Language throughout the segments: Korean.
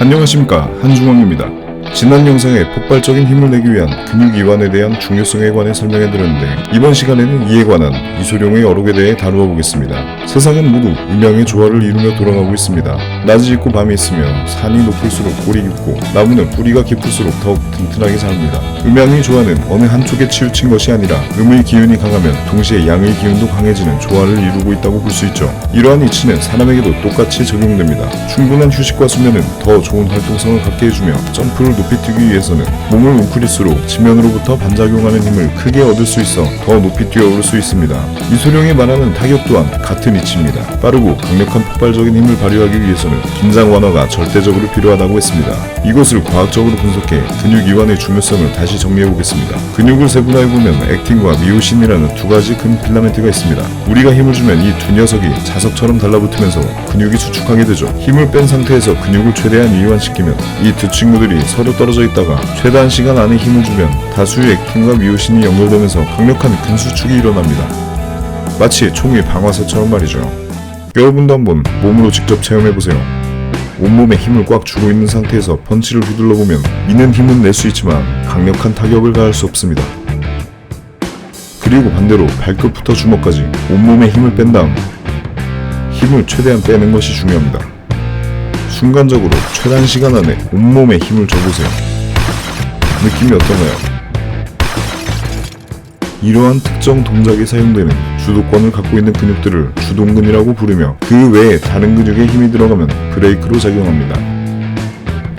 안녕하십니까, 한중원입니다. 지난 영상에 폭발적인 힘을 내기 위한 근육 이완에 대한 중요성에 관해 설명해드렸는데, 이번 시간에는 이에 관한 이소룡의 어록에 대해 다루어 보겠습니다. 세상은 모두 음양의 조화를 이루며 돌아가고 있습니다. 낮이 있고 밤이 있으며 산이 높을수록 골이 깊고 나무는 뿌리가 깊을수록 더욱 튼튼하게 자랍니다. 음양의 조화는 어느 한쪽에 치우친 것이 아니라 음의 기운이 강하면 동시에 양의 기운도 강해지는 조화를 이루고 있다고 볼 수 있죠. 이러한 이치는 사람에게도 똑같이 적용됩니다. 충분한 휴식과 수면은 더 좋은 활동성을 갖게 해주며 점프를 높이 뛰기 위해서는 몸을 웅크릴수록 지면으로부터 반작용하는 힘을 크게 얻을 수 있어 더 높이 뛰어오를 수 있습니다. 이소룡이 말하는 타격 또한 같은 이치입니다. 빠르고 강력한 폭발적인 힘을 발휘하기 위해서는 긴장 완화가 절대적으로 필요하다고 했습니다. 이것을 과학적으로 분석해 근육 이완의 중요성을 다시 정리해보겠습니다. 근육을 세분화해보면 액틴과 미오신이라는 두 가지 근 필라멘트가 있습니다. 우리가 힘을 주면 이 두 녀석이 자석처럼 달라붙으면서 근육이 수축하게 되죠. 힘을 뺀 상태에서 근육을 최대한 이완시키면 이 두 친구들이 서로 떨어져 있다가 최대한 시간 안에 힘을 주면 다수의 액틴과 미오신이 연결되면서 강력한 근수축이 일어납니다. 마치 총의 방아쇠처럼 말이죠. 여러분도 한번 몸으로 직접 체험해보세요. 온몸에 힘을 꽉 주고 있는 상태에서 펀치를 휘둘러보면 이는 힘은 낼 수 있지만 강력한 타격을 가할 수 없습니다. 그리고 반대로 발끝부터 주먹까지 온몸에 힘을 뺀 다음 힘을 최대한 빼는 것이 중요합니다. 순간적으로 최단 시간 안에 온몸에 힘을 줘보세요. 느낌이 어떤가요? 이러한 특정 동작에 사용되는 주도권을 갖고 있는 근육들을 주동근이라고 부르며 그 외에 다른 근육에 힘이 들어가면 브레이크로 작용합니다.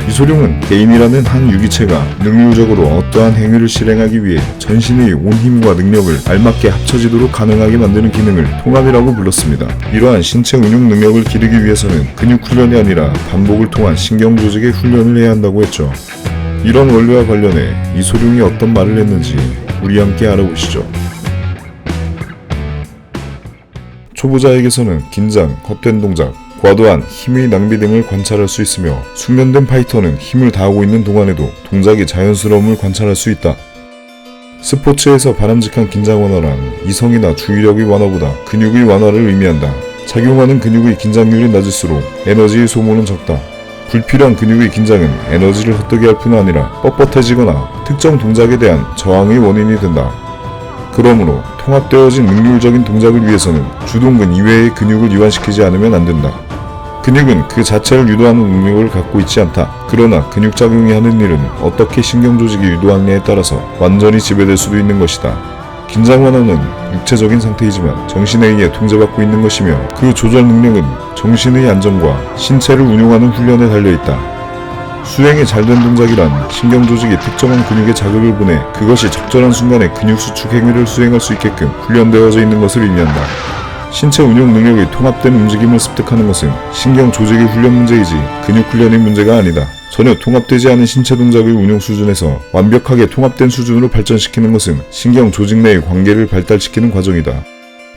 이소룡은 개인이라는 한 유기체가 능률적으로 어떠한 행위를 실행하기 위해 전신의 온 힘과 능력을 알맞게 합쳐지도록 가능하게 만드는 기능을 통합이라고 불렀습니다. 이러한 신체 운용 능력을 기르기 위해서는 근육 훈련이 아니라 반복을 통한 신경 조직의 훈련을 해야 한다고 했죠. 이런 원리와 관련해 이소룡이 어떤 말을 했는지 우리 함께 알아보시죠. 초보자에게서는 긴장, 헛된 동작, 과도한 힘의 낭비 등을 관찰할 수 있으며 숙련된 파이터는 힘을 다하고 있는 동안에도 동작의 자연스러움을 관찰할 수 있다. 스포츠에서 바람직한 긴장 완화란 이성이나 주의력의 완화보다 근육의 완화를 의미한다. 작용하는 근육의 긴장률이 낮을수록 에너지의 소모는 적다. 불필요한 근육의 긴장은 에너지를 헛되게 할 뿐 아니라 뻣뻣해지거나 특정 동작에 대한 저항의 원인이 된다. 그러므로 통합되어진 능률적인 동작을 위해서는 주동근 이외의 근육을 이완시키지 않으면 안 된다. 근육은 그 자체를 유도하는 능력을 갖고 있지 않다. 그러나 근육작용이 하는 일은 어떻게 신경조직이 유도하느냐에 따라서 완전히 지배될 수도 있는 것이다. 긴장 완화는 육체적인 상태이지만 정신에 의해 통제받고 있는 것이며 그 조절 능력은 정신의 안정과 신체를 운용하는 훈련에 달려있다. 수행이 잘된 동작이란 신경조직이 특정한 근육에 자극을 보내 그것이 적절한 순간에 근육 수축 행위를 수행할 수 있게끔 훈련되어져 있는 것을 의미한다. 신체 운용 능력의 통합된 움직임을 습득하는 것은 신경조직의 훈련 문제이지 근육 훈련의 문제가 아니다. 전혀 통합되지 않은 신체 동작의 운용 수준에서 완벽하게 통합된 수준으로 발전시키는 것은 신경조직 내의 관계를 발달시키는 과정이다.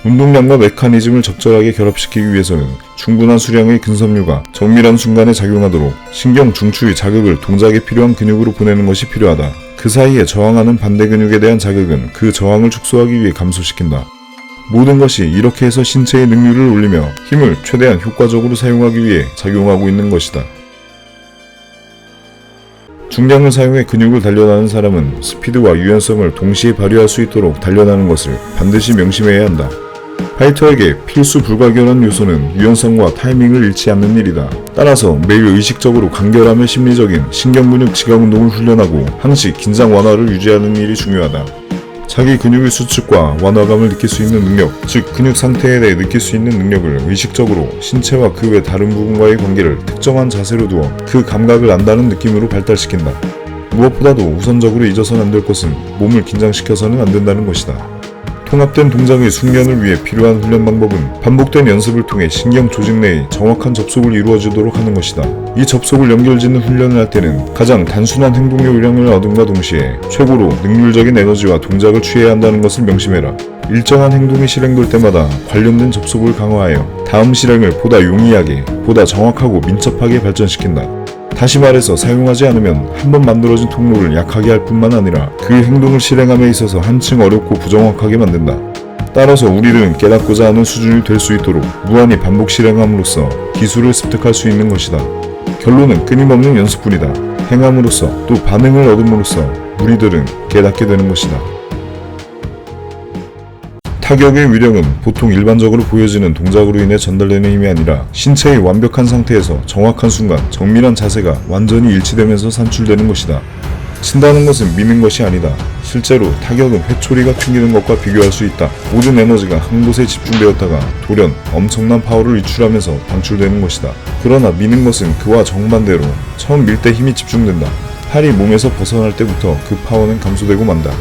운동량과 메커니즘을 적절하게 결합시키기 위해서는 충분한 수량의 근섬유가 정밀한 순간에 작용하도록 신경 중추의 자극을 동작에 필요한 근육으로 보내는 것이 필요하다. 그 사이에 저항하는 반대 근육에 대한 자극은 그 저항을 축소하기 위해 감소시킨다. 모든 것이 이렇게 해서 신체의 능률을 올리며 힘을 최대한 효과적으로 사용하기 위해 작용하고 있는 것이다. 중량을 사용해 근육을 단련하는 사람은 스피드와 유연성을 동시에 발휘할 수 있도록 단련하는 것을 반드시 명심해야 한다. 파이터에게 필수 불가결한 요소는 유연성과 타이밍을 잃지 않는 일이다. 따라서 매일 의식적으로 간결하며 심리적인 신경근육 지각운동을 훈련하고 항시 긴장 완화를 유지하는 일이 중요하다. 자기 근육의 수축과 완화감을 느낄 수 있는 능력, 즉 근육 상태에 대해 느낄 수 있는 능력을 의식적으로 신체와 그 외 다른 부분과의 관계를 특정한 자세로 두어 그 감각을 안다는 느낌으로 발달시킨다. 무엇보다도 우선적으로 잊어서는 안 될 것은 몸을 긴장시켜서는 안 된다는 것이다. 통합된 동작의 숙련을 위해 필요한 훈련 방법은 반복된 연습을 통해 신경 조직 내에 정확한 접속을 이루어지도록 하는 것이다. 이 접속을 연결짓는 훈련을 할 때는 가장 단순한 행동 요령을 얻음과 동시에 최고로 능률적인 에너지와 동작을 취해야 한다는 것을 명심해라. 일정한 행동이 실행될 때마다 관련된 접속을 강화하여 다음 실행을 보다 용이하게, 보다 정확하고 민첩하게 발전시킨다. 다시 말해서 사용하지 않으면 한번 만들어진 통로를 약하게 할 뿐만 아니라 그 행동을 실행함에 있어서 한층 어렵고 부정확하게 만든다. 따라서 우리는 깨닫고자 하는 수준이 될 수 있도록 무한히 반복 실행함으로써 기술을 습득할 수 있는 것이다. 결론은 끊임없는 연습뿐이다. 행함으로써 또 반응을 얻음으로써 무리들은 깨닫게 되는 것이다. 타격의 위력은 보통 일반적으로 보여지는 동작으로 인해 전달되는 힘이 아니라 신체의 완벽한 상태에서 정확한 순간 정밀한 자세가 완전히 일치되면서 산출되는 것이다. 친다는 것은 미는 것이 아니다. 실제로 타격은 회초리가 튕기는 것과 비교할 수 있다. 모든 에너지가 한 곳에 집중되었다가 돌연 엄청난 파워를 유출하면서 방출되는 것이다. 그러나 미는 것은 그와 정반대로 처음 밀 때 힘이 집중된다. 팔이 몸에서 벗어날 때부터 그 파워는 감소되고 만다.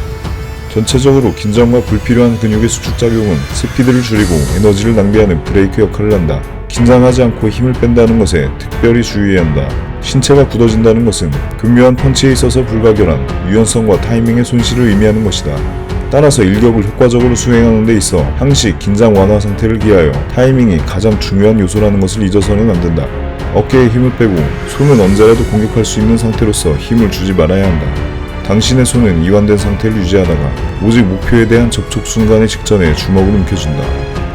전체적으로 긴장과 불필요한 근육의 수축작용은 스피드를 줄이고 에너지를 낭비하는 브레이크 역할을 한다. 긴장하지 않고 힘을 뺀다는 것에 특별히 주의해야 한다. 신체가 굳어진다는 것은 극묘한 펀치에 있어서 불가결한 유연성과 타이밍의 손실을 의미하는 것이다. 따라서 일격을 효과적으로 수행하는 데 있어 항시 긴장 완화 상태를 기하여 타이밍이 가장 중요한 요소라는 것을 잊어서는 안 된다. 어깨에 힘을 빼고 손은 언제라도 공격할 수 있는 상태로서 힘을 주지 말아야 한다. 당신의 손은 이완된 상태를 유지하다가 오직 목표에 대한 접촉 순간의 직전에 주먹을 움켜준다.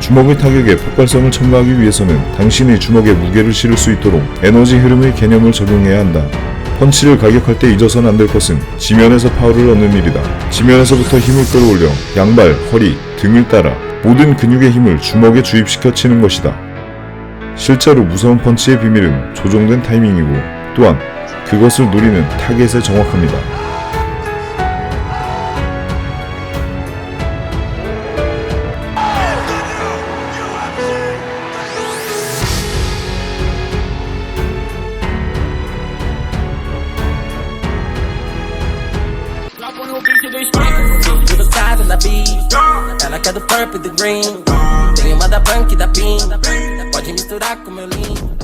주먹의 타격에 폭발성을 첨가하기 위해서는 당신의 주먹에 무게를 실을 수 있도록 에너지 흐름의 개념을 적용해야 한다. 펀치를 가격할 때 잊어서는 안 될 것은 지면에서 파워를 얻는 일이다. 지면에서부터 힘을 끌어올려 양발, 허리, 등을 따라 모든 근육의 힘을 주먹에 주입시켜 치는 것이다. 실제로 무서운 펀치의 비밀은 조정된 타이밍이고 또한 그것을 노리는 타겟의 정확함이다. To the size and the beat. Ela quer do purple e do green. Tenho uma da punk e da pin. Pode misturar com meu lean.